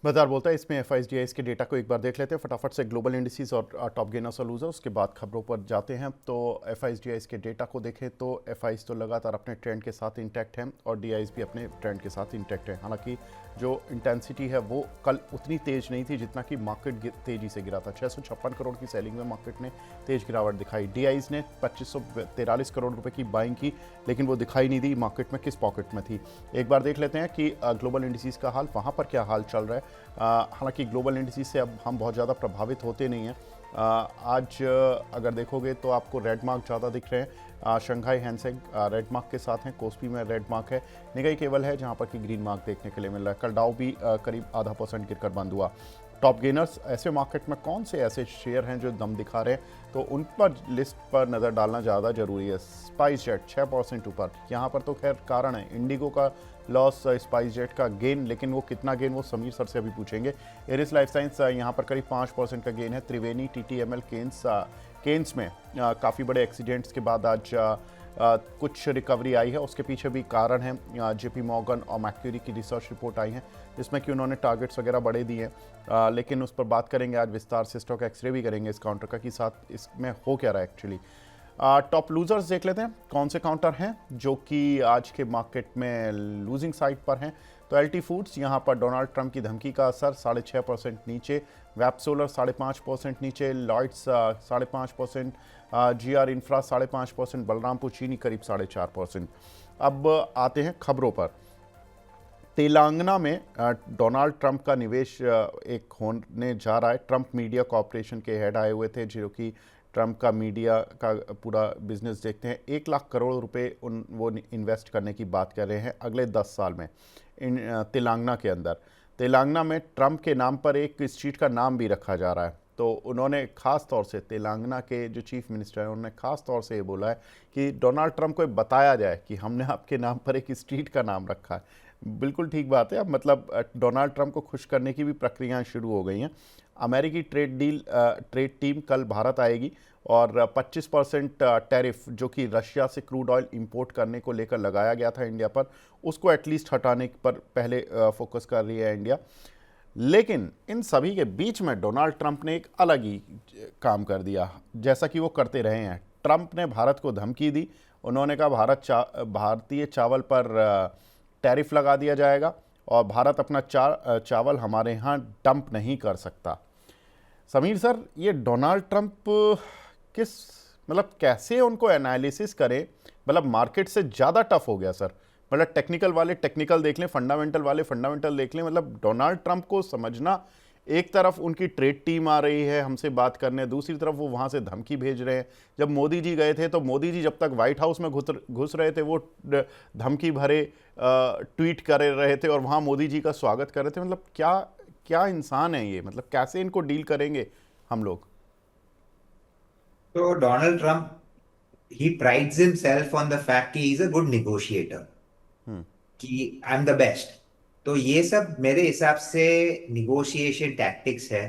बाजार बोलता है इसमें एफ के डेटा को एक बार देख लेते हैं फटाफट से। ग्लोबल इंडिसेस और टॉप गेनर्स और लूजर, उसके बाद खबरों पर जाते हैं। तो एफ के डेटा को देखें तो एफ तो लगातार अपने ट्रेंड के साथ इंटैक्ट हैं और डी भी अपने ट्रेंड के साथ इंटैक्ट है। हालांकि जो इंटेंसिटी है वो कल उतनी तेज नहीं थी जितना कि मार्केट तेजी से गिरा था। 656 करोड़ की सेलिंग में मार्केट ने तेज गिरावट दिखाई। डी ने 2543 करोड़ रुपए की बाइंग की, लेकिन वो दिखाई नहीं दी मार्केट में किस पॉकेट में थी। एक बार देख लेते हैं कि ग्लोबल इंडिसेस का हाल, वहाँ पर क्या हाल चल रहा है। हालांकि ग्लोबल इंडिसेस से अब हम बहुत ज़्यादा प्रभावित होते नहीं हैं। आज अगर देखोगे तो आपको रेड मार्क ज़्यादा दिख रहे हैं। शंघाई हैंसेंग रेड मार्क के साथ हैं, कोस्पी में रेड मार्क है, निगाई केवल है जहां पर कि ग्रीन मार्क देखने के लिए मिल रहा है। कल डाउ भी करीब 0.5% गिरकर बंद हुआ। टॉप गेनर्स ऐसे मार्केट में कौन से ऐसे शेयर हैं जो दम दिखा रहे हैं, तो उन पर लिस्ट पर नज़र डालना ज़्यादा ज़रूरी है। स्पाइस जेट 6% ऊपर, यहाँ पर तो खैर कारण है इंडिगो का लॉस, स्पाइस जेट का गेन, लेकिन वो कितना गेन वो समीर सर से अभी पूछेंगे। एरिस लाइफ साइंस यहाँ पर करीब 5% का गेन है। त्रिवेणी TTML केन्स में काफ़ी बड़े एक्सीडेंट्स के बाद आज कुछ रिकवरी आई है। उसके पीछे भी कारण है JP मॉर्गन और मैक्यूरी की रिसर्च रिपोर्ट आई है जिसमें कि उन्होंने टारगेट्स वगैरह बढ़े दिए हैं, लेकिन उस पर बात करेंगे आज विस्तार से। स्टॉक एक्सरे भी करेंगे इस काउंटर का कि साथ इसमें हो क्या रहा है एक्चुअली। टॉप लूजर्स देख लेते हैं कौन से काउंटर हैं जो कि आज के मार्केट में लूजिंग साइड पर हैं। तो LT फूड्स यहाँ पर डोनाल्ड ट्रंप की धमकी का असर 6.5% नीचे। वैप सोलर 5.5% नीचे। लॉयड्स 5.5%। GR infra 5.5%। बलरामपुर चीनी करीब 4.5%। अब आते हैं खबरों पर। तेलंगाना में डोनाल्ड ट्रंप का निवेश एक होने जा रहा है। ट्रंप मीडिया कॉरपोरेशन के हेड आए हुए थे जो कि ट्रंप का मीडिया का पूरा बिजनेस देखते हैं। 1 लाख करोड़ रुपए वो इन्वेस्ट करने की बात कर रहे हैं अगले 10 साल में तेलंगाना के अंदर। तेलंगाना में ट्रंप के नाम पर एक स्ट्रीट का नाम भी रखा जा रहा है। तो उन्होंने खास तौर से तेलंगाना के जो चीफ मिनिस्टर हैं उन्होंने खास तौर से ये बोला है कि डोनाल्ड ट्रंप को बताया जाए कि हमने आपके नाम पर एक स्ट्रीट का नाम रखा है। बिल्कुल ठीक बात है। अब मतलब डोनाल्ड ट्रंप को खुश करने की भी प्रक्रियाएं शुरू हो गई हैं। अमेरिकी ट्रेड टीम कल भारत आएगी और 25% टैरिफ जो कि रशिया से क्रूड ऑयल इंपोर्ट करने को लेकर लगाया गया था इंडिया पर, उसको एटलीस्ट हटाने पर पहले फोकस कर रही है इंडिया। लेकिन इन सभी के बीच में डोनाल्ड ट्रंप ने एक अलग ही काम कर दिया, जैसा कि वो करते रहे हैं। ट्रंप ने भारत को धमकी दी। उन्होंने कहा भारतीय चावल पर टैरिफ लगा दिया जाएगा और भारत अपना चावल हमारे यहाँ डंप नहीं कर सकता। समीर सर, ये डोनाल्ड ट्रंप किस मतलब कैसे उनको एनालिसिस करें, मतलब मार्केट से ज़्यादा टफ हो गया सर। मतलब टेक्निकल वाले टेक्निकल देख लें, फंडामेंटल वाले फंडामेंटल देख लें। मतलब डोनाल्ड ट्रंप को समझना, एक तरफ उनकी ट्रेड टीम आ रही है हमसे बात करने, दूसरी तरफ वो वहाँ से धमकी भेज रहे हैं। जब मोदी जी गए थे तो मोदी जी जब तक व्हाइट हाउस में घुस रहे थे वो धमकी भरे ट्वीट कर रहे थे और वहाँ मोदी जी का स्वागत कर रहे थे। मतलब क्या क्या इंसान है ये, मतलब कैसे इनको डील करेंगे हम लोग। So Donald Trump, he prides himself on the fact कि he's a good negotiator, कि आई एम द बेस्ट। तो ये सब मेरे हिसाब से निगोशिएशन टैक्टिक्स है।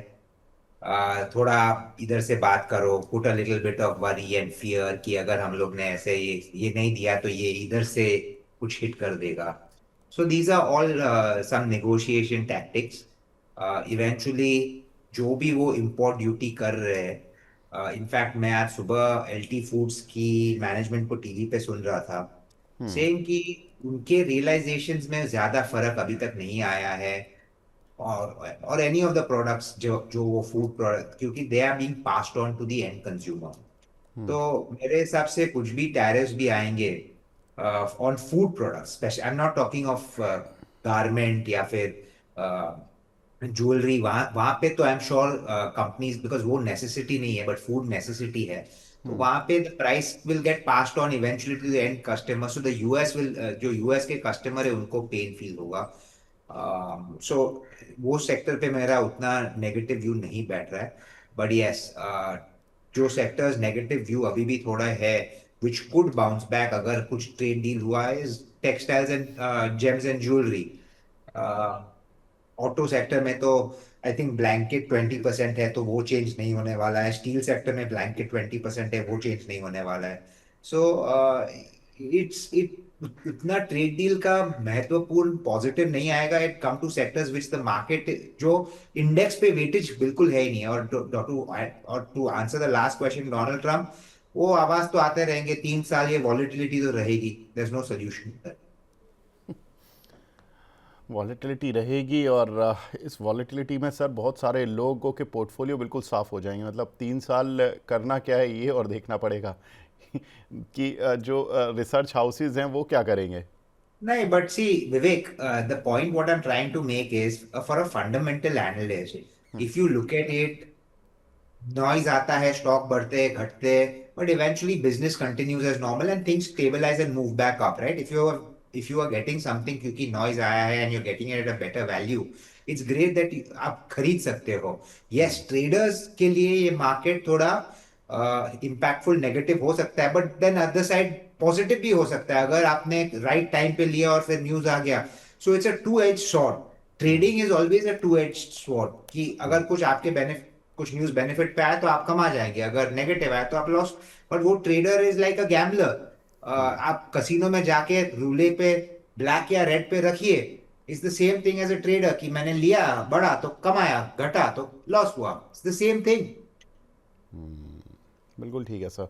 थोड़ा आप इधर से बात करो, put a little bit of worry and fear कि अगर हम लोग ने ऐसे ये नहीं दिया तो ये इधर से कुछ हिट कर देगा। So these are all some negotiation tactics. Eventually जो भी वो इम्पोर्ट ड्यूटी कर रहे हैं, इनफैक्ट मैं आज सुबह LT फूड्स की मैनेजमेंट को टीवी पे सुन रहा था, सेम कि उनके रियलाइजेशंस में ज्यादा फर्क अभी तक नहीं आया है। और एनी ऑफ द प्रोडक्ट्स जो जो वो फूड प्रोडक्ट, क्योंकि they are being passed on to the end consumer. तो मेरे हिसाब से कुछ भी टैरिफ्स भी आएंगे on food products, specially I am not talking of garment या फिर ज्वेलरी, वहां वहां पे तो I am sure companies, because वो नेसेसिटी नहीं है बट फूड नेसेसिटी है, तो वहां पे the price will get passed on eventually to the end customer. So the US will, जो यूएस के कस्टमर है उनको पेन फील होगा। सो वो सेक्टर पे मेरा उतना नेगेटिव व्यू नहीं बैठ रहा है। बट यस, जो सेक्टर्स नेगेटिव व्यू अभी भी थोड़ा है, विच कुड बाउंस बैक अगर कुछ ट्रेड डील हुआ, is textiles and James and jewellery. Auto sector में तो आई थिंक ब्लैंकेट 20% है, तो वो चेंज नहीं होने वाला है। स्टील सेक्टर में ब्लैंकेट 20% है, वो चेंज नहीं होने वाला है। सो इट्स इट इतना ट्रेड डील का महत्वपूर्ण पॉजिटिव नहीं आएगा। It come to sectors which the market जो इंडेक्स पे वेटेज बिल्कुल है ही नहीं है। और to answer the last question, Donald Trump, वो आवाज तो आते रहेंगे 3 साल, ये वॉलिटिलिटी तो रहेगी, there is no solution. Volatility रहेगी और इस वॉलेटिलिटी में सर बहुत सारे लोगों के पोर्टफोलियो बिल्कुल साफ़ हो जाएंगे। मतलब 3 साल करना क्या है ये और देखना पड़ेगा कि जो रिसर्च हाउसेज हैं वो क्या करेंगे। नहीं, but see, Vivek, the point what I'm trying to make is for a fundamental analyst, if you look at it, noise आता है, स्टॉक बढ़ते घटते, but eventually business continues as normal and things stabilise and move back up, right? If you are getting something क्योंकि noise आया है and you are getting it at a better value, it's great that आप खरीद सकते हो। Yes, traders के लिए ये मार्केट थोड़ा इम्पैक्टफुल नेगेटिव हो सकता है, but then other side positive भी हो सकता है अगर आपने राइट टाइम पे लिया और फिर न्यूज आ गया। So it's a two edge sword. Trading is always a two edge sword, कि अगर कुछ आपके बेनिफिट, कुछ न्यूज बेनिफिट पे आया तो आप कमा जाएंगे, अगर नेगेटिव आया तो आप लॉस। बट वो trader is like a gambler. आप कसिनो में जाके रूले पे ब्लैक या रेड पे रखिए, is the same thing as a trader, कि मैंने लिया बढ़ा तो कमाया, घटा तो लॉस हुआ, इट्स द सेम थिंग। बिल्कुल ठीक है सर।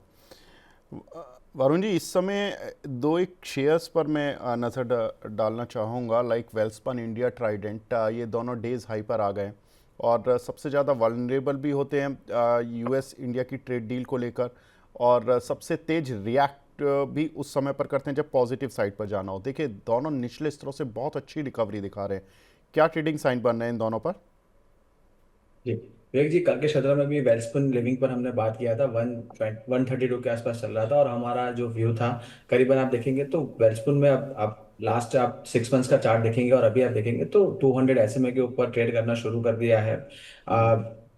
वरुण जी, इस समय दो एक शेयर्स पर मैं नज़र डालना चाहूँगा, लाइक वेल्सपन इंडिया, ट्राइडेंट, ये दोनों डेज हाई पर आ गए और सबसे ज़्यादा वल्नरेबल भी होते हैं यूएस इंडिया की ट्रेड डील को लेकर, और सबसे तेज रिएक्ट भी उस समय पर करते हैं जब पॉजिटिव साइड पर जाना हो। देखिए दोनों निचले स्तरों से बहुत अच्छी रिकवरी दिखा रहे हैं। क्या ट्रेडिंग साइन बन रहे हैं इन दोनों पर? जी, विवेक जी, कल के सत्र में भी वेल्सपन लिविंग पर हमने बात किया था, 132 के आसपास चल रहा था और हमारा जो व्यू था, करीबन आप देखेंगे तो वेल्सपन में अब आप लास्ट आप 6 मंथ्स का चार्ट देखेंगे और अभी आप देखेंगे तो 200 SMA के ऊपर ट्रेड करना शुरू कर दिया है।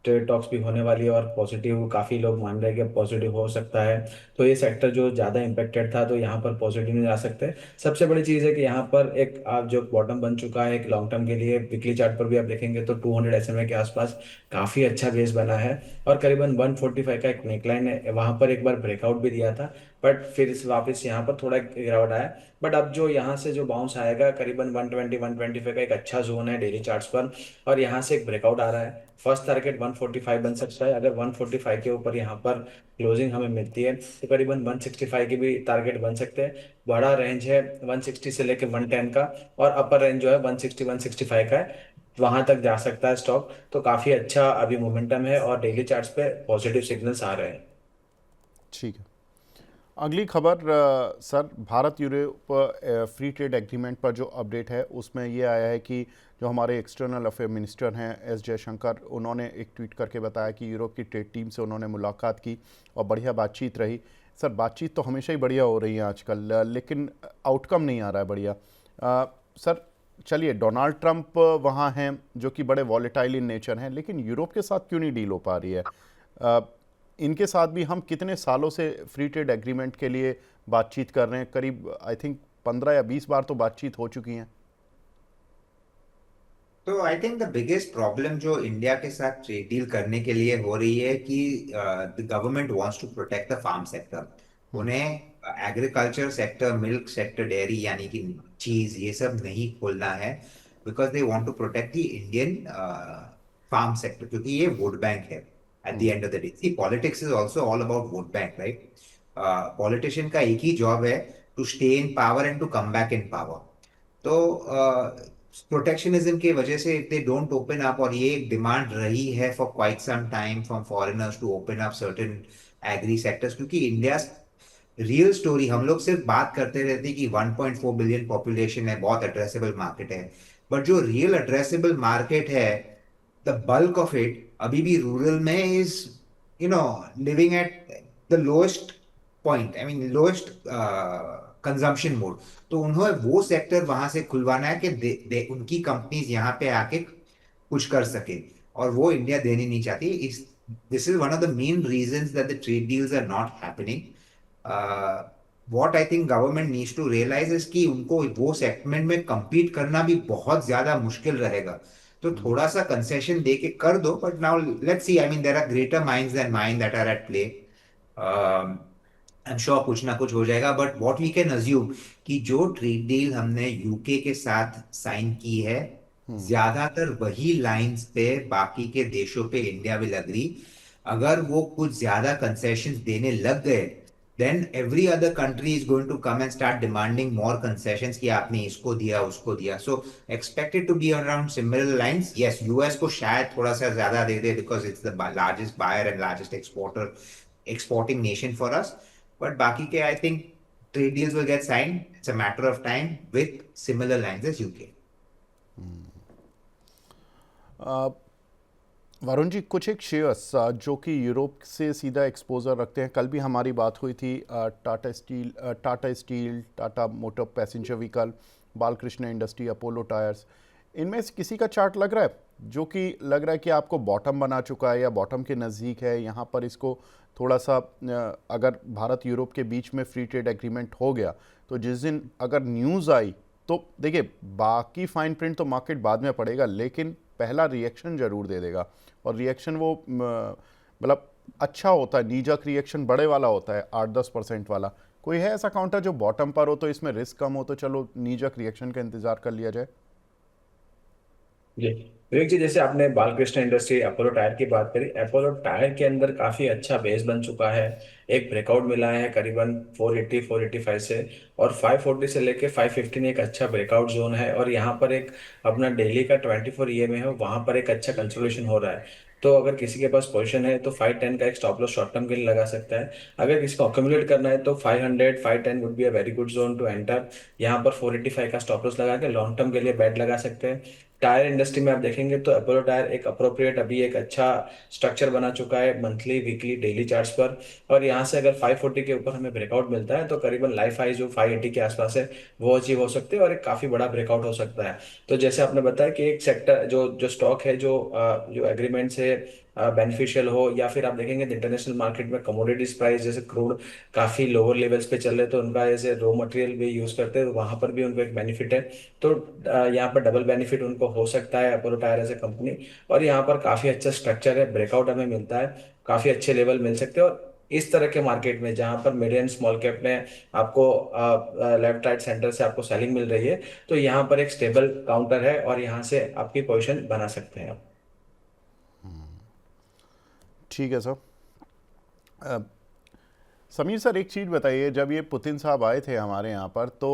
ट्रेड टॉक्स भी होने वाली है और पॉजिटिव, काफी लोग मान रहे हैं कि पॉजिटिव हो सकता है। तो ये सेक्टर जो ज्यादा इम्पेक्टेड था, तो यहाँ पर पॉजिटिव में जा सकते हैं। सबसे बड़ी चीज है कि यहाँ पर एक आप जो बॉटम बन चुका है एक लॉन्ग टर्म के लिए, वीकली चार्ट पर भी आप देखेंगे तो 200 SMA के आसपास काफी अच्छा बेस बना है और करीबन 145 का एक नेकलाइन है, वहां पर एक बार ब्रेकआउट भी दिया था, बट फिर इस वापस यहाँ पर थोड़ा गिरावट आया। बट अब जो यहाँ से जो बाउंस आएगा करीबन 120 125 का एक अच्छा जोन है डेली चार्ट्स पर, और यहाँ से एक ब्रेकआउट आ रहा है। फर्स्ट टारगेट 145 बन सकता है, अगर 145 के ऊपर यहाँ पर क्लोजिंग हमें मिलती है तो करीबन 165 की भी टारगेट बन सकते हैं। बड़ा रेंज है 160 से लेकर 110 का, और अपर रेंज जो है 160 165 का है, वहां तक जा सकता है स्टॉक। तो काफी अच्छा अभी मोमेंटम है और डेली चार्ट्स पे पॉजिटिव सिग्नल्स आ रहे हैं। ठीक है। अगली खबर sir, Bharat Europe free trade agreement पर जो अपडेट है उसमें ये आया है कि जो हमारे एक्सटर्नल अफेयर मिनिस्टर हैं एस जयशंकर, उन्होंने एक ट्वीट करके बताया कि यूरोप की ट्रेड टीम से उन्होंने मुलाकात की और बढ़िया बातचीत रही। सर बातचीत तो हमेशा ही बढ़िया हो रही है आजकल, लेकिन आउटकम नहीं आ रहा है बढ़िया। सर चलिए, डोनाल्ड ट्रंप वहाँ हैं जो कि बड़े वॉलेटाइल इन नेचर हैं, लेकिन यूरोप के साथ क्यों नहीं डील हो पा रही है? इनके साथ भी हम कितने सालों से फ्री ट्रेड एग्रीमेंट के लिए बातचीत कर रहे हैं, करीब आई थिंक 15 या 20 बार तो बातचीत हो चुकी हैं। तो I think the biggest problem जो इंडिया के साथ ट्रेड डील करने के लिए हो रही है कि the government wants to protect the farm sector. उन्हें agriculture sector, milk sector, dairy यानी कि चीज, ये सब नहीं खोलना है, because they want to protect the Indian farm sector, क्योंकि ये वोट बैंक है at the end of the day. See, politics is also all about vote bank, right? Politician का एक ही जॉब है, to stay in power and to come back in power. तो protectionism की वजह से दे डोंट ओपन अप, और ये एक डिमांड रही है for quite some time from foreigners to open up certain agri sectors, क्योंकि इंडिया रियल स्टोरी, हम लोग सिर्फ बात करते रहते हैं कि 1.4 बिलियन पॉपुलेशन है, बहुत एड्रेसेबल मार्केट है, बट जो रियल एड्रेसेबल मार्केट है, द बल्क ऑफ इट अभी भी रूरल में is, you know, living at the lowest point, I mean lowest consumption mode. तो उन्हें वो सेक्टर वहां से खुलवाना है कि उनकी कंपनीज यहाँ पे आके कुछ कर सके, और वो इंडिया देनी नहीं चाहती। इस this is one of the main reasons that the trade deals are not happening. What I think government needs to realise is कि उनको वो सेगमेंट में compete करना भी बहुत ज्यादा मुश्किल रहेगा। तो थोड़ा सा कंसेशन दे के कर दो, but now let's see, I mean there are greater minds than mine that are at play. I'm sure कुछ ना कुछ हो जाएगा, but what we can assume कि जो ट्रेड डील हमने यूके के साथ साइन की है, ज्यादातर वही लाइंस पे बाकी के देशों पे इंडिया विल एग्री। अगर वो कुछ ज्यादा कंसेशंस देने लग गए, then every other country is going to come and start demanding more concessions कि आपने इसको दिया उसको दिया। So expect it to be around similar lines. Yes, US को शायद थोड़ा सा ज्यादा दे दे because it's the largest buyer and largest exporting nation for us. But बाकी के I think trade deals will get signed. It's a matter of time with similar lines as UK. Varun ji, कुछ एक shares जो कि यूरोप से सीधा exposure रखते हैं, कल भी हमारी बात हुई थी, Tata steel, Tata motor passenger vehicle, Balkrishna industry, Apollo tyres, इनमें से किसी का चार्ट लग रहा है जो कि लग रहा है कि आपको बॉटम बना चुका है या बॉटम के नज़दीक है? यहाँ पर इसको थोड़ा सा अगर भारत यूरोप के बीच में फ्री ट्रेड एग्रीमेंट हो गया तो जिस दिन अगर न्यूज़ आई तो देखिए, बाकी फाइन प्रिंट तो मार्केट बाद में पड़ेगा, लेकिन पहला रिएक्शन ज़रूर दे देगा। और रिएक्शन वो मतलब अच्छा होता है, नीजक रिएक्शन बड़े वाला होता है, 8-10% वाला। कोई है ऐसा काउंटर जो बॉटम पर हो तो इसमें रिस्क कम हो तो चलो नीजक रिएक्शन का इंतजार कर लिया जाए? जी विवेक जी, जैसे आपने बालकृष्ण इंडस्ट्री अपोलो टायर की बात करी, अपोलो टायर के अंदर काफी अच्छा बेस बन चुका है। एक ब्रेकआउट मिला है करीबन 480 485 से, और 540 से लेके 515 एक अच्छा ब्रेकआउट जोन है। और यहाँ पर एक अपना डेली का 24 EMA है, वहां पर एक अच्छा कंसोलिडेशन हो रहा है। तो अगर किसी के पास पोजीशन है तो 510 का एक स्टॉप लॉस शॉर्ट टर्म के लिए लगा सकता है। अगर किसी को अक्यूमुलेट करना है तो 500 510 would be a very good zone to enter. यहाँ पर 485 का स्टॉप लॉस लगा के लॉन्ग टर्म के लिए बेट लगा सकते हैं। टायर इंडस्ट्री में आप देखेंगे तो अपोलो टायर एक अप्रोप्रिएट अभी एक अच्छा स्ट्रक्चर बना चुका है मंथली, वीकली, डेली चार्ट्स पर। और यहाँ से अगर 540 के ऊपर हमें ब्रेकआउट मिलता है तो करीबन लाइफ हाई जो 580 के आसपास है वो अचीव हो सकते हैं, और एक काफी बड़ा ब्रेकआउट हो सकता है। तो जैसे आपने बताया कि एक सेक्टर जो जो स्टॉक है जो एग्रीमेंट से बेनिफिशियल हो, या फिर आप देखेंगे इंटरनेशनल मार्केट में कमोडिटीज प्राइस जैसे क्रूड काफी लोअर लेवल्स पे चल रहे, तो उनका जैसे रॉ मटेरियल भी यूज करते हैं, तो वहां पर भी उनको एक बेनिफिट है। तो यहाँ पर डबल बेनिफिट उनको हो सकता है Apollo tyre as a company. और यहाँ पर काफी अच्छा स्ट्रक्चर है, ब्रेकआउट हमें मिलता है, काफी अच्छे लेवल मिल सकते हैं। और इस तरह के मार्केट में जहां पर मिड एंड स्मॉल कैप में आपको लेफ्ट राइट सेंटर से आपको सेलिंग मिल रही है, तो यहाँ पर एक स्टेबल काउंटर है और यहाँ से आपकी पोजीशन बना सकते हैं आप। ठीक है सर। समीर सर, एक चीज़ बताइए, जब ये पुतिन साहब आए थे हमारे यहाँ पर तो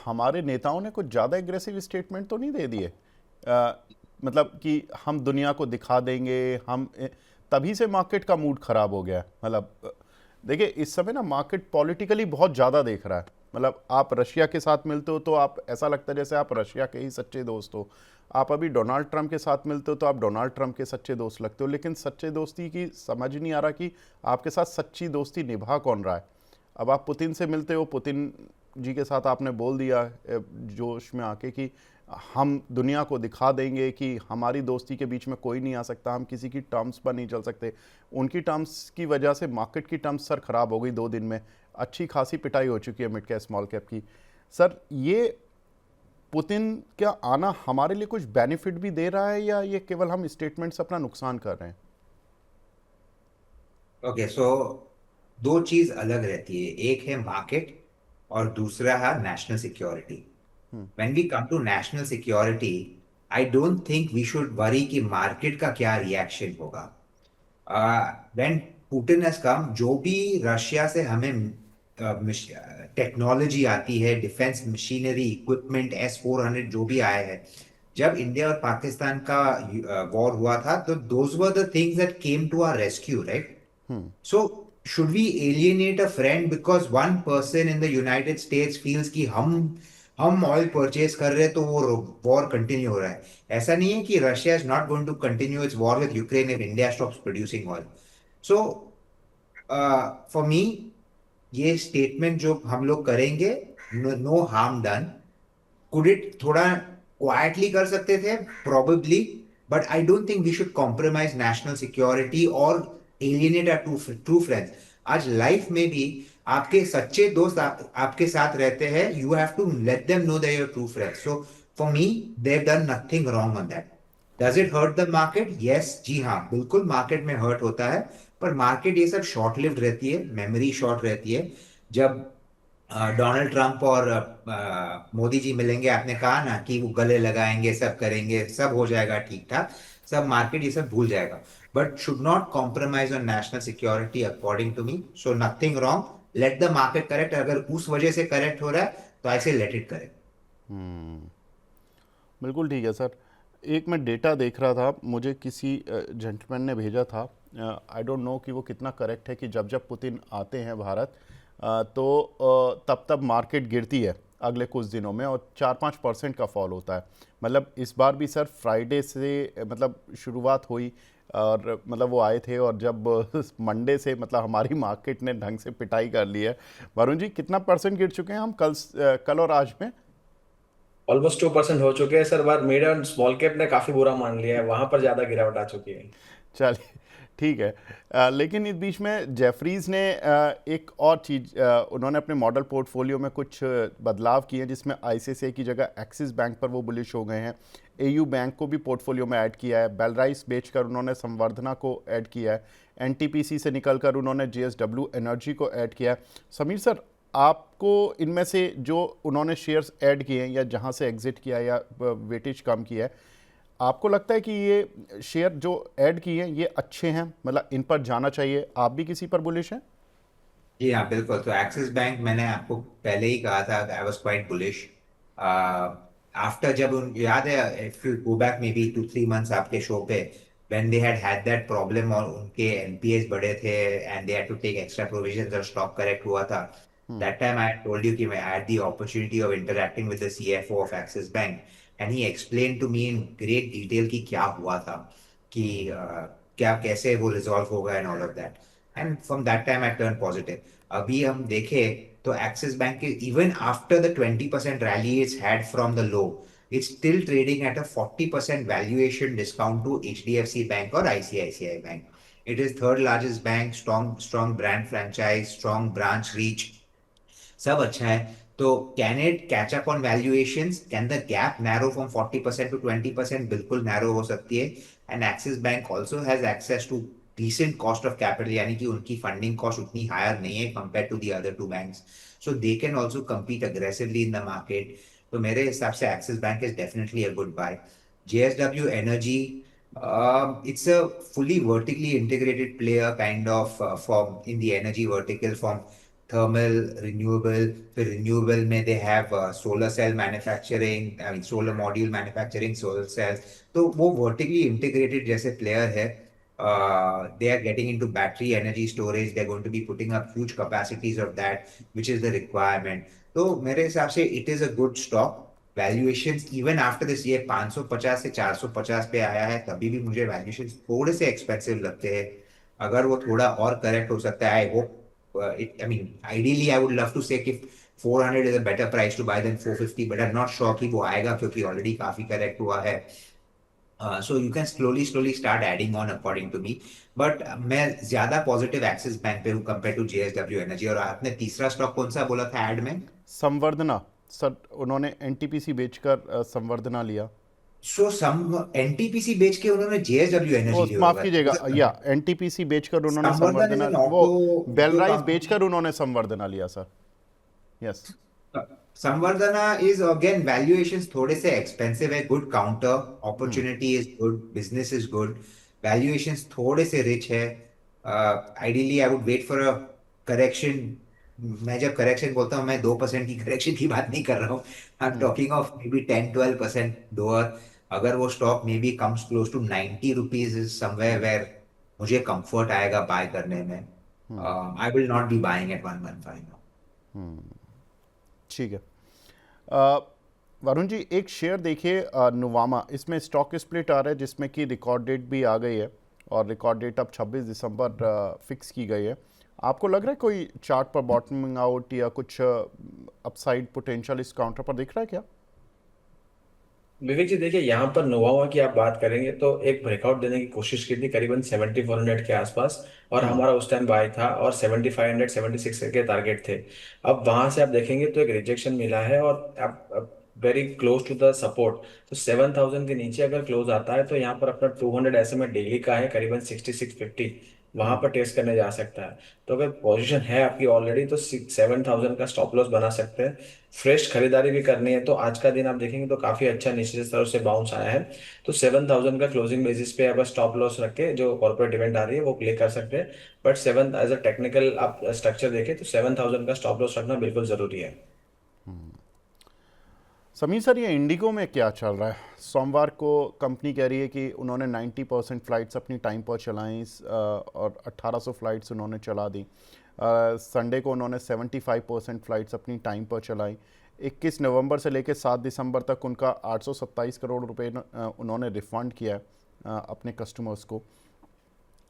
हमारे नेताओं ने कुछ ज़्यादा एग्रेसिव स्टेटमेंट तो नहीं दे दिए? मतलब कि हम दुनिया को दिखा देंगे, हम तभी से मार्केट का मूड ख़राब हो गया। मतलब देखिए, इस समय ना मार्केट पॉलिटिकली बहुत ज़्यादा देख रहा है। मतलब आप रशिया के साथ मिलते हो तो आप ऐसा लगता है जैसे आप रशिया के ही सच्चे दोस्त हो, आप अभी डोनाल्ड ट्रंप के साथ मिलते हो तो आप डोनाल्ड ट्रंप के सच्चे दोस्त लगते हो। लेकिन सच्चे दोस्ती की समझ नहीं आ रहा कि आपके साथ सच्ची दोस्ती निभा कौन रहा है। अब आप पुतिन से मिलते हो, पुतिन जी के साथ आपने बोल दिया जोश में आके कि हम दुनिया को दिखा देंगे कि हमारी दोस्ती के बीच में कोई नहीं आ सकता, हम किसी की टर्म्स पर नहीं चल सकते। उनकी टर्म्स की वजह से मार्केट की टर्म्स सर ख़राब हो गई 2 दिन में, अच्छी खासी पिटाई हो चुकी है मिड कैप स्मॉल कैप की। सर, ये पुतिन क्या आना हमारे लिए कुछ बेनिफिट भी दे रहा है या ये केवल हम स्टेटमेंट से अपना नुकसान कर रहे हैं? ओके, सो दो चीज अलग रहती है, एक है मार्केट और दूसरा है national security. When we come to national security, I don't think we should worry कि मार्केट का क्या रिएक्शन होगा। व्हेन पुतिन हैज कम, जो भी रशिया से हमें टेक्नोलॉजी आती है, डिफेंस मशीनरी, इक्विपमेंट, S-400 जो भी आए हैं, जब इंडिया और पाकिस्तान का वॉर हुआ था तो those were the things that came to our rescue, right? So should we alienate a friend because one person in the United States feels कि हम ऑयल परचेज कर रहे हैं तो वो वॉर कंटिन्यू हो रहा है? ऐसा नहीं है कि Russia is not going to continue its war with Ukraine if India stops producing oil. So for me, ये स्टेटमेंट जो हम लोग करेंगे, no harm done. Could it थोड़ा क्वाइटली कर सकते थे probably, but I don't think we should compromise national security और एलियनेट आवर ट्रू फ्रेंड्स। आज लाइफ में भी आपके सच्चे दोस्त आपके साथ रहते हैं, you have to let them know that you are true friends. So for me, they have done nothing wrong on that. Does it hurt the market? Yes, जी हाँ, बिल्कुल मार्केट में हर्ट होता है, पर मार्केट ये सब शॉर्ट लिव्ड रहती है, मेमोरी शॉर्ट रहती है। जब डोनाल्ड ट्रंप और मोदी जी मिलेंगे, आपने कहा ना कि वो गले लगाएंगे, सब करेंगे, सब हो जाएगा ठीक ठाक, सब मार्केट ये सब भूल जाएगा। But should not compromise on national security according to me. So nothing wrong, let the market correct. अगर उस वजह से करेक्ट हो रहा है तो ऐसे लेट इट करेक्ट। बिल्कुल ठीक है सर। एक मैं डेटा देख रहा था, मुझे किसी जेंटलमैन ने भेजा था, आई डोंट नो कि वो कितना करेक्ट है, कि जब जब पुतिन आते हैं भारत तो तब तब मार्केट गिरती है अगले कुछ दिनों में, और 4-5% का फॉल होता है। मतलब इस बार भी सर फ्राइडे से मतलब शुरुआत हुई, और मतलब वो आए थे, और जब मंडे से मतलब हमारी मार्केट ने ढंग से पिटाई कर ली है। वरुण जी, कितना परसेंट गिर चुके हैं हम कल और आज में? ऑलमोस्ट 2% हो चुके हैं sir. Bar mid and small cap ने काफी बुरा मान लिया है, वहां पर ज्यादा गिरावट आ चुकी है। चलिए ठीक है। लेकिन इस बीच में जेफरीज ने एक और चीज़, उन्होंने अपने मॉडल पोर्टफोलियो में कुछ बदलाव किए हैं, जिसमें आईसीआईसीआई की जगह एक्सिस बैंक पर वो बुलिश हो गए हैं। एयू बैंक को भी पोर्टफोलियो में ऐड किया है। बेलराइस बेचकर उन्होंने संवर्धना को ऐड किया है। एनटीपीसी से निकलकर उन्होंने जेएसडब्ल्यू एनर्जी को ऐड किया है। समीर सर, आपको इनमें से जो उन्होंने शेयर्स ऐड किए हैं, या जहां से एग्जिट किया है, या वेटेज कम किया है, आपको लगता है कि ये शेयर जो ऐड किए हैं ये अच्छे हैं, मतलब इन पर जाना चाहिए? आप भी किसी पर बुलिश हैं? जी हाँ, बिल्कुल। तो एक्सिस बैंक मैंने आपको पहले ही कहा था, I was quite bullish after, जब उन याद है, if you go back maybe 2-3 months आपके शो पे, when they had that problem और उनके एनपीएस बढ़े थे and they had to take extra provisions और स्टॉक करेक्ट हुआ था, that time I told you कि मैं had the opportunity of interacting with the CFO of Axis Bank, and he explain to me in great detail कि क्या हुआ था, कि क्या कैसे वो रिजॉल्व होगा and all of that. And from that time I turn positive. अभी हम देखें तो एक्सिस बैंक के even after the 20% rally it's had from the low, it's still trading at a 40% valuation discount to HDFC Bank or ICICI Bank. It is third largest bank, strong brand franchise, strong branch reach, सब अच्छा है। तो can it catch up on valuations, can the gap narrow from 40% to 20%? बिल्कुल narrow हो सकती है। And Axis Bank also has access to decent cost of capital, यानी कि उनकी फंडिंग कॉस्ट उतनी हायर नहीं है compare to the other two banks, so they can also compete aggressively in the market। तो मेरे हिसाब से Axis Bank is definitely a good buy. JSW energy, it's a fully vertically integrated player kind of form in the energy vertical, from thermal, renewable, फिर renewable में they have solar cell manufacturing, I mean solar module manufacturing, solar cells। तो वो vertically integrated जैसे player है। They are getting into battery energy storage, they're going to be putting up huge capacities of that, which is the requirement। तो मेरे हिसाब से it is a good stock। Valuation even after this, ये 550 से 450 पे आया है, तभी भी मुझे वैल्यूएशन थोड़े से एक्सपेंसिव लगते हैं। अगर वो थोड़ा और करेक्ट हो सकता है, I hope it, I mean ideally I would love to say कि 400 is a better price to buy than 450, but I am not sure कि वो आएगा, क्योंकि ऑलरेडी काफी करेक्ट हुआ है। So you can slowly start adding on according to me, but मैं ज्यादा पॉजिटिव एक्सिस बैंक पे हूँ कंपेयर टू जेएसडब्ल्यू एनर्जी। और आपने तीसरा स्टॉक कौन सा बोला था ऐड में? संवर्धना सर, उन्होंने एनटीपीसी बेचकर संवर्धना लिया। सो सम एनटीपीसी बेच के उन्होंने जेएसडब्ल्यू वो एनर्जी लिया माफ होगा। कीजिएगा, या एनटीपीसी बेचकर उन्होंने संवर्धन इज संवर्धना, एन वो ऑटो बेलराइस कंपनी। बेचकर उन्होंने संवर्धना लिया sir. Yes. Samvardhana is again valuations थोड़े से एक्सपेंसिव है, good counter, opportunity is good, business is good, valuations थोड़े से रिच है। Ideally I would wait for a correction. मैं जब करेक्शन बोलता हूँ, मैं 2% की करेक्शन की बात नहीं कर रहा हूँ, I am talking of maybe 10-12% lower. अगर वो stock maybe comes close to 90 rupees, is somewhere where मुझे कंफर्ट आएगा बाय करने में। I will not be buying at 115। ठीक है। वरुण जी, एक शेयर देखिए, नुवामा, इसमें स्टॉक स्प्लिट आ रहा है, जिसमें कि रिकॉर्ड डेट भी आ गई है, और रिकॉर्ड डेट अब 26 दिसंबर फिक्स की गई है। आपको लग रहा है कोई चार्ट पर बॉटमिंग आउट या कुछ अपसाइड पोटेंशियल इस काउंटर पर दिख रहा है क्या? विवेक जी देखिए, यहाँ पर नोवावा की आप बात करेंगे तो एक ब्रेकआउट देने की कोशिश की थी करीबन 7400 के आसपास, और हमारा उस टाइम बाय था, और 7500 76 के टारगेट थे। अब वहां से आप देखेंगे तो एक रिजेक्शन मिला है, और आप very close to the support. तो 7000 के नीचे अगर क्लोज आता है तो यहाँ पर अपना 200 ऐसे में डेली का है करीबन 6650। वहां पर टेस्ट करने जा सकता है। तो अगर पोजीशन है आपकी ऑलरेडी तो 7,000 का स्टॉप लॉस बना सकते हैं। फ्रेश खरीदारी भी करनी है तो आज का दिन आप देखेंगे तो काफी अच्छा निचले स्तर से बाउंस आया है। तो 7,000 का क्लोजिंग बेसिस पे आप स्टॉप लॉस रख के जो कॉर्पोरेट इवेंट आ रही है वो प्ले कर सकते हैं। But seven as a technical आप स्ट्रक्चर देखें तो 7,000 का स्टॉप लॉस रखना बिल्कुल जरूरी है। समीर सर, ये इंडिगो में क्या चल रहा है? सोमवार को कंपनी कह रही है कि उन्होंने 90% फ़्लाइट्स अपनी टाइम पर चलाईं और 1800 फ़्लाइट्स उन्होंने चला दी। संडे को उन्होंने 75% फ़्लाइट्स अपनी टाइम पर चलाई। 21 नवंबर से लेकर 7 दिसंबर तक उनका 827 करोड़ रुपए उन्होंने रिफ़ंड किया है अपने कस्टमर्स को।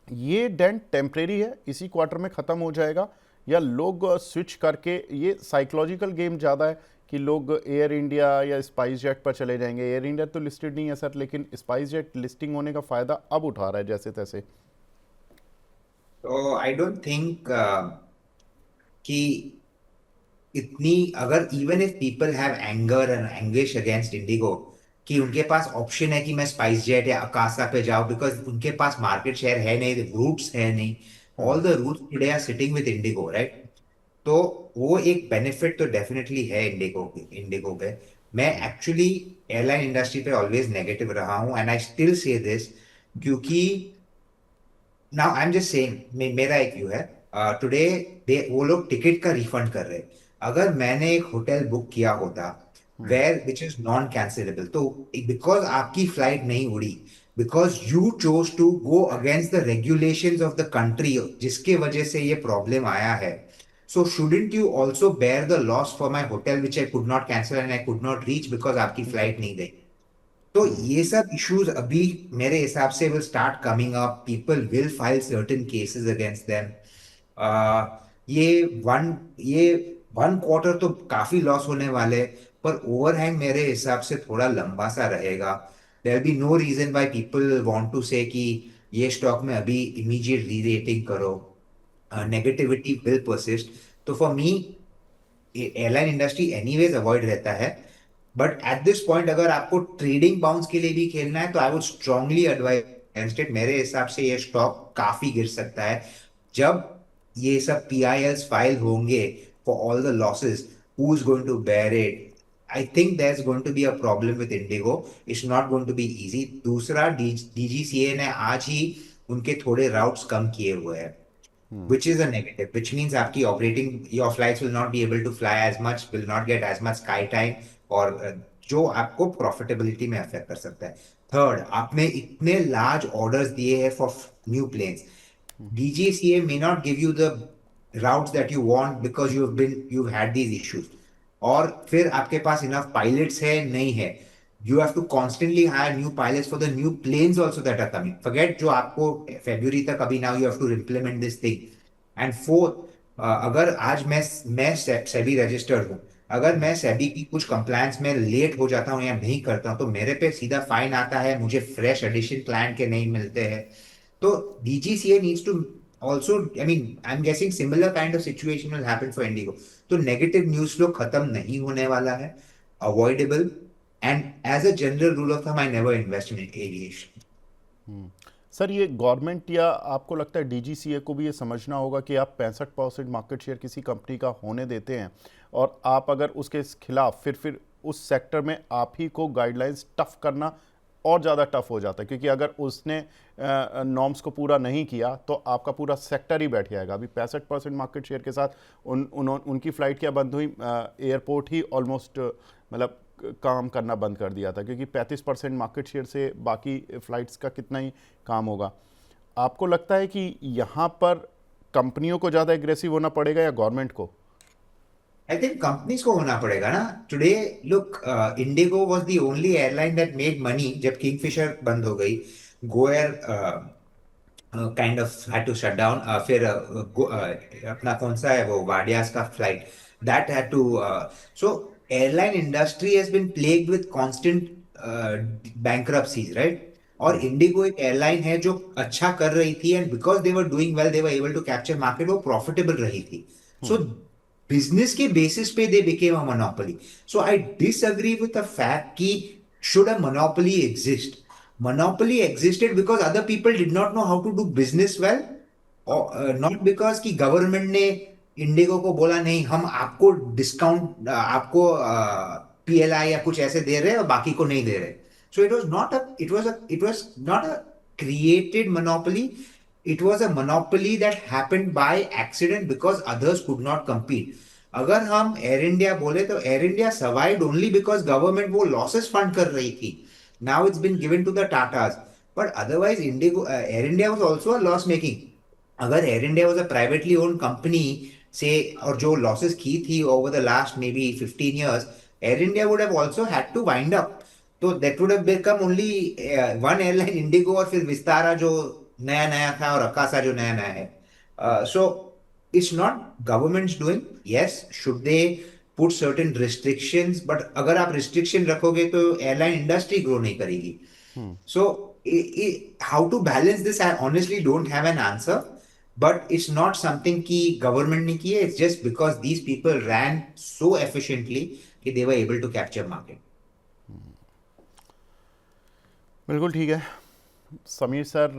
ये डेंट टेम्परेरी है, इसी क्वार्टर में ख़त्म हो जाएगा, या लोग स्विच करके, ये साइकोलॉजिकल गेम ज़्यादा है कि लोग एयर इंडिया या स्पाइस जेट पर चले जाएंगे? एयर इंडिया तो लिस्टेड नहीं है सर, लेकिन स्पाइस जेट लिस्टिंग होने का फ़ायदा अब उठा रहा है जैसे तैसे। तो आई डोंट थिंक कि इतनी, अगर even if people have anger and anguish against Indigo, कि उनके पास ऑप्शन है कि मैं स्पाइस जेट या अकासा पे जाऊं, बिकॉज उनके पास मार्केट शेयर है नहीं, रूट्स है नहीं, all the routes today are sitting with Indigo, right? तो वो एक बेनिफिट तो डेफिनेटली है इंडिगो पे। मैं एक्चुअली एयरलाइन इंडस्ट्री पे ऑलवेज नेगेटिव रहा हूं and I still say this, क्योंकि now I am just saying, मेरा एक व्यू है, टुडे दे वो लोग टिकट का रिफंड कर रहे हैं। अगर मैंने एक होटल बुक किया होता where which is non cancellable, तो बिकॉज आपकी फ्लाइट नहीं उड़ी, because you chose to go against the regulations of the country जिसके वजह से ये प्रॉब्लम आया है, so shouldn't you also bear the loss for my hotel which I could not cancel and I could not reach because आपकी flight नहीं गई? तो ये सब इश्यूज अभी मेरे हिसाब से will start coming up, people will file certain cases against them. ये ये वन क्वार्टर तो काफी लॉस होने वाले, पर ओवरहैंग मेरे हिसाब से थोड़ा लंबा सा रहेगा। There be no reason why people want to say कि ये स्टॉक में अभी इमीडिएट री रेटिंग करो, नेगेटिविटी विल परसिस्ट। तो for me airline industry anyways avoid रहता है, बट एट दिस पॉइंट अगर आपको ट्रेडिंग बाउंस के लिए भी खेलना है तो I would strongly advise against it. मेरे हिसाब से ये स्टॉक काफी गिर सकता है जब ये सब पीआईएल्स फाइल होंगे for all the losses. Who is going to bear it? I think there is going to be a problem with Indigo, it's not going to be easy. दूसरा, डीजीसीए ने आज ही उनके थोड़े राउट्स कम किए हुए हैं, which is a negative, which means आपकी operating, your flights will not be able to fly as much, will not get as much sky time, और जो आपको profitability में affect कर सकता है। थर्ड, आपने इतने large orders दिए हैं for new planes, DGCA may not give you the routes that you want because you've had these issues, और फिर आपके पास enough pilots है नहीं है, you have to constantly hire new pilots for the new planes also that are coming. Forget जो आपको February तक अभी, now you have to implement this thing. And fourth, अगर आज मैं सेबी रजिस्टर्ड हूँ, अगर मैं सेबी की कुछ कंप्लायंस में लेट हो जाता हूँ या नहीं करता हूँ तो मेरे पे सीधा फाइन आता है, मुझे फ्रेश एडिशन क्लाइंट के नहीं मिलते हैं। तो DGCA needs to also, I mean, I'm guessing similar kind of situation will happen for Indigo. तो नेगेटिव न्यूज फ्लो खत्म नहीं होने वाला है, avoidable, and as a general rule of thumb I never invest in aviation. Sir, ये government या आपको लगता है डीजीसीए को भी ये समझना होगा कि आप 65% मार्केट शेयर किसी कंपनी का होने देते हैं और आप अगर उसके खिलाफ फिर उस सेक्टर में आप ही को गाइडलाइंस टफ करना और ज़्यादा टफ हो जाता है, क्योंकि अगर उसने नॉर्म्स को पूरा नहीं किया तो आपका पूरा सेक्टर ही बैठ जाएगा। अभी 65% मार्केट शेयर के साथ उनकी फ़्लाइट क्या बंद हुई? एयरपोर्ट ही ऑलमोस्ट मतलब काम करना बंद कर दिया था, क्योंकि 35% मार्केट शेयर से बाकी फ़्लाइट्स का कितना ही काम होगा। आपको लगता है कि यहाँ पर कंपनियों को ज़्यादा एग्रेसिव होना पड़ेगा या गवर्नमेंट को? आई थिंक कंपनीज को होना पड़ेगा ना। Today look, IndiGo was the only airline that made money जब किंगफिशर बंद हो गई। GoAir kind of had to shut down. फिर अपना कौन सा है वो वाडियास का flight, that had to, so airline industry has been plagued with constant bankruptcies, right? और इंडिगो एक एयरलाइन है जो अच्छा कर रही थी, and because they were doing well they were able to capture market, वो प्रॉफिटेबल रही थी। सो बिजनेस के बेसिस पे they became a monopoly. So I disagree with the fact कि should a monopoly exist? Monopoly existed because other people did not know how to do business well, not because कि government ने Indigo को बोला नहीं हम आपको discount आपको PLI या कुछ ऐसे दे रहे हैं और बाकी को नहीं दे रहे. So it was not a created monopoly. It was a monopoly that happened by accident because others could not compete. अगर हम एयर इंडिया बोले तो Air India survived only because government वो लॉसेस फंड कर रही थी. Now it's been given to the Tatas. But otherwise IndiGo Air India was also a loss making. अगर Air India was a privately owned company से और जो losses की थी over the last may be 15 years, Air India would have also had to wind up. तो that would have become only one airline Indigo और फिर विस्तारा जो नया नया था और अकासा जो नया नया है. So it's not governments doing. Yes, should they put certain restrictions, but अगर आप रिस्ट्रिक्शन रखोगे तो एयरलाइन इंडस्ट्री ग्रो नहीं करेगी. So, how to balance this, I honestly don't have an answer. But it's not something कि government ने किया. It's just because these people ran so efficiently कि they were able to capture market. बिल्कुल ठीक है Sameer sir,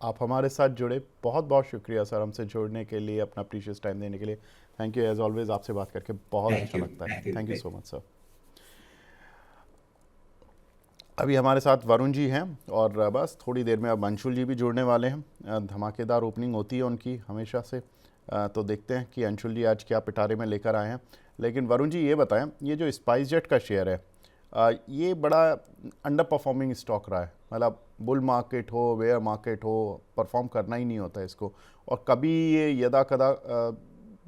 आप हमारे साथ जुड़े, बहुत बहुत शुक्रिया सर हमसे जुड़ने के लिए, अपना प्रीशियस टाइम देने के लिए. Thank you. एज ऑलवेज आपसे बात करके बहुत Thank अच्छा you. लगता है. Thank you. Thank you so much sir. अभी हमारे साथ वरुण जी हैं और बस थोड़ी देर में अब अंशुल जी भी जुड़ने वाले हैं. धमाकेदार ओपनिंग होती है उनकी हमेशा से, तो देखते हैं कि अंशुल जी आज क्या पिटारे में लेकर आए हैं. लेकिन वरुण जी ये बताएं, ये जो स्पाइस जेट का शेयर है ये बड़ा अंडर परफॉर्मिंग स्टॉक रहा है. मतलब बुल मार्केट हो बेयर मार्केट हो, परफॉर्म करना ही नहीं होता है इसको, और कभी ये यदा कदा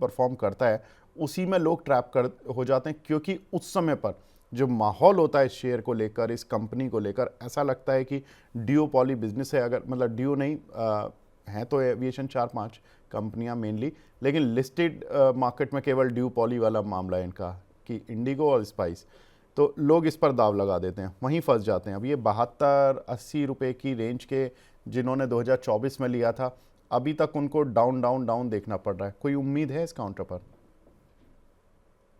परफॉर्म करता है. उसी में लोग ट्रैप कर हो जाते हैं, क्योंकि उस समय पर जो माहौल होता है इस शेयर को लेकर, इस कंपनी को लेकर, ऐसा लगता है कि डिओपॉली बिजनेस है. अगर मतलब डिओ नहीं हैं तो एविएशन 4-5 कंपनियां मेनली, लेकिन लिस्टेड मार्केट में केवल डिओपॉली वाला मामला है इनका कि इंडिगो और स्पाइस. तो लोग इस पर दाव लगा देते हैं, वहीं फंस जाते हैं. अब ये 72-80 रुपये की रेंज के जिन्होंने 2024 में लिया था, अभी तक उनको डाउन डाउन डाउन देखना पड़ रहा है. कोई उम्मीद है इस काउंटर पर?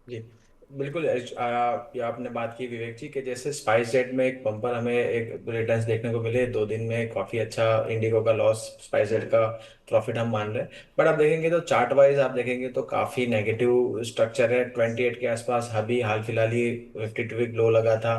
जी बिल्कुल. ये आपने बात की विवेक जी कि जैसे स्पाइस जेट में एक बम्पर हमें एक रिटर्न्स देखने को मिले 2 दिन में, काफी अच्छा. इंडिगो का लॉस, स्पाइस जेट का प्रॉफिट हम मान रहे हैं. बट आप देखेंगे तो चार्ट वाइज आप देखेंगे तो काफी नेगेटिव स्ट्रक्चर है. 28 के आसपास अभी हाल फिलहाल ही 52 वीक लो लगा था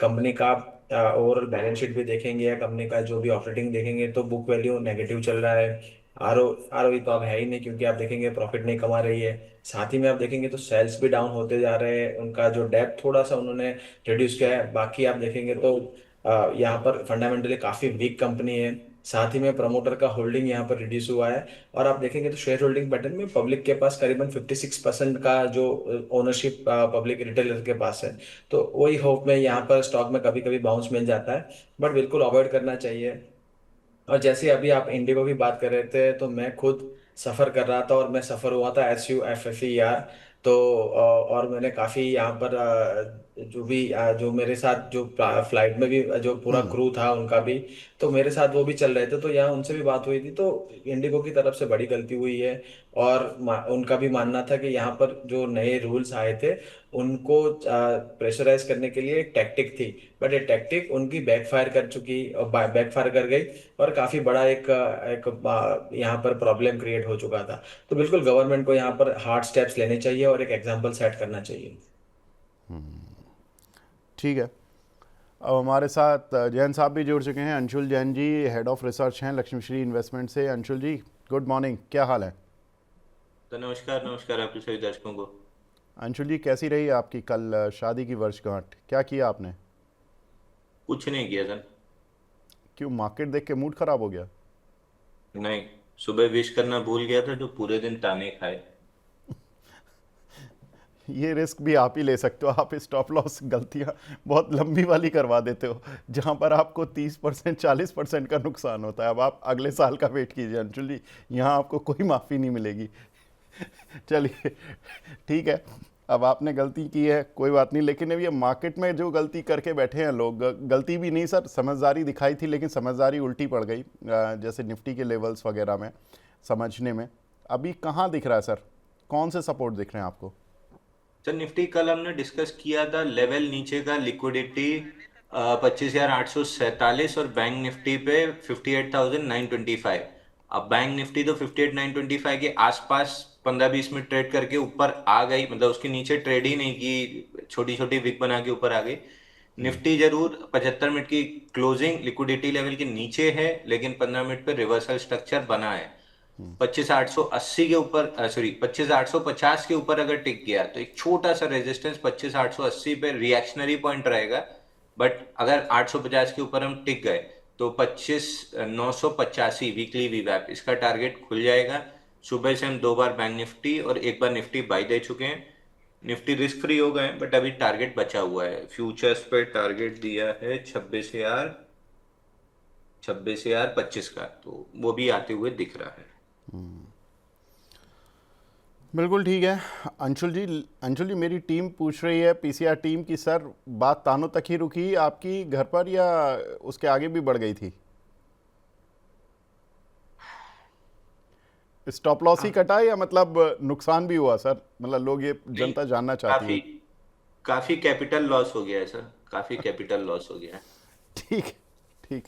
कंपनी का. ओवरऑल बैलेंस शीट भी देखेंगे या कंपनी का जो भी ऑपरेटिंग देखेंगे तो बुक वैल्यू नेगेटिव चल रहा है. आरओई तो अब है ही नहीं, क्योंकि आप देखेंगे प्रॉफिट नहीं कमा रही है. साथ ही में आप देखेंगे तो सेल्स भी डाउन होते जा रहे हैं. उनका जो डेप्थ थोड़ा सा उन्होंने रिड्यूस किया है. बाकी आप देखेंगे तो यहाँ पर फंडामेंटली काफी वीक कंपनी है. साथ ही में प्रमोटर का होल्डिंग यहाँ पर रिड्यूस हुआ है. और आप देखेंगे तो शेयर होल्डिंग पैटर्न में पब्लिक के पास करीबन 56% का जो ओनरशिप पब्लिक रिटेलर के पास है. तो वही होप में यहाँ पर स्टॉक में कभी कभी बाउंस मिल जाता है, बट बिल्कुल अवॉइड करना चाहिए. और जैसे अभी आप इंडिगो की बात कर रहे थे तो मैं खुद सफ़र कर रहा था और मैं सफ़र हुआ था SUFFER. तो और मैंने काफ़ी यहाँ पर जो भी जो मेरे साथ जो फ्लाइट में भी जो पूरा क्रू था उनका भी, तो मेरे साथ वो भी चल रहे थे. तो यहाँ उनसे भी बात हुई थी, तो इंडिगो की तरफ से बड़ी गलती हुई है. और उनका भी मानना था कि यहाँ पर जो नए रूल्स आए थे उनको प्रेशराइज करने के लिए एक टैक्टिक थी, बट ये टैक्टिक उनकी बैकफायर कर चुकी, बैकफायर कर गई. और काफी बड़ा एक यहाँ पर प्रॉब्लम क्रिएट हो चुका था. तो बिल्कुल गवर्नमेंट को यहाँ पर हार्ड स्टेप्स लेने चाहिए और एक एग्जांपल सेट करना चाहिए. ठीक है. अब हमारे साथ जैन साहब भी जुड़ चुके हैं. Anshul Jain ji head of research हैं लक्ष्मीश्री इन्वेस्टमेंट से. अंशुल जी गुड मॉर्निंग, क्या हाल है? तो नमस्कार आपके सभी दर्शकों को. अंशुल जी कैसी रही आपकी कल शादी की वर्षगांठ? क्या किया आपने? कुछ नहीं किया सर. क्यों, मार्केट देख के मूड खराब हो गया? नहीं, सुबह विश करना भूल गया था, जो पूरे दिन ताने खाए. ये रिस्क भी आप ही ले सकते हो. आप स्टॉप लॉस गलतियां बहुत लंबी वाली करवा देते हो, जहां पर आपको 30% 40% का नुकसान होता है. अब आप अगले साल का वेट कीजिए अंशुल जी, यहाँ आपको कोई माफ़ी नहीं मिलेगी. चलिए ठीक है, अब आपने गलती की है कोई बात नहीं, लेकिन अब ये मार्केट में जो गलती करके बैठे हैं लोग, गलती भी नहीं सर, समझदारी दिखाई थी लेकिन समझदारी उल्टी पड़ गई. जैसे निफ्टी के लेवल्स वगैरह में समझने में अभी कहाँ दिख रहा है सर? कौन से सपोर्ट दिख रहे हैं आपको? सर निफ्टी कल हमने डिस्कस किया था, लेवल नीचे का लिक्विडिटी 25,847 और बैंक निफ्टी पे 58,925. अब बैंक निफ्टी तो 58,925 के आसपास 15-20 मिनट ट्रेड करके ऊपर आ गई, मतलब उसके नीचे ट्रेड ही नहीं की, छोटी छोटी विक बना के ऊपर आ गई। निफ्टी जरूर 75 मिनट की क्लोजिंग लिक्विडिटी लेवल के नीचे है, लेकिन 15 मिनट पे रिवर्सल स्ट्रक्चर बना है। 25,880 के ऊपर, सॉरी 25,850 के ऊपर अगर टिक गया तो एक छोटा सा रेजिस्टेंस 25,880 पे रिएक्शनरी पॉइंट रहेगा। बट अगर 850 के ऊपर हम टिक गए तो 25,985 वीकली वीवैप इसका टारगेट खुल जाएगा। सुबह से हम 2 बार बैंक निफ्टी और 1 बार निफ्टी बाई दे चुके हैं। निफ्टी रिस्क फ्री हो गए, बट अभी टारगेट बचा हुआ है। फ्यूचर्स पे टारगेट दिया है 26,025 का, तो वो भी आते हुए दिख रहा है। बिल्कुल ठीक है। अंशुल जी मेरी टीम पूछ रही है, पीसीआर टीम की, सर बात तानों तक ही रुकी आपकी घर पर या उसके आगे भी बढ़ गई थी? स्टॉप लॉस ही कटा या मतलब नुकसान भी हुआ सर? मतलब लोग ये जनता जानना चाहती काफी है। काफी कैपिटल लॉस हो गया है सर, काफी कैपिटल लॉस हो गया है। ठीक ठीक।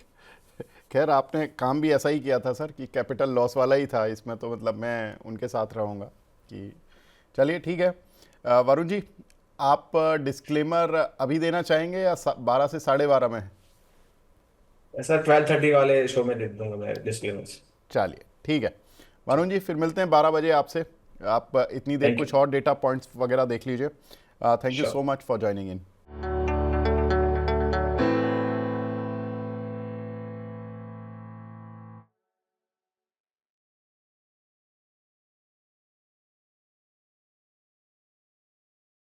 खैर आपने काम भी ऐसा ही किया था सर कि कैपिटल लॉस वाला ही था, इसमें तो मतलब मैं उनके साथ रहूँगा कि चलिए ठीक है। वरुण जी आप डिस्क्लेमर अभी देना चाहेंगे या 12 से 12:30 में? सर 12:30 वाले शो में दे दूंगा मैं डिस्क्लेमर्स। चलिए ठीक है वरुण जी, फिर मिलते हैं 12 बजे आपसे। आप इतनी देर Thank you. कुछ और डेटा पॉइंट्स वगैरह देख लीजिए। Thank you Sure. So much for joining in.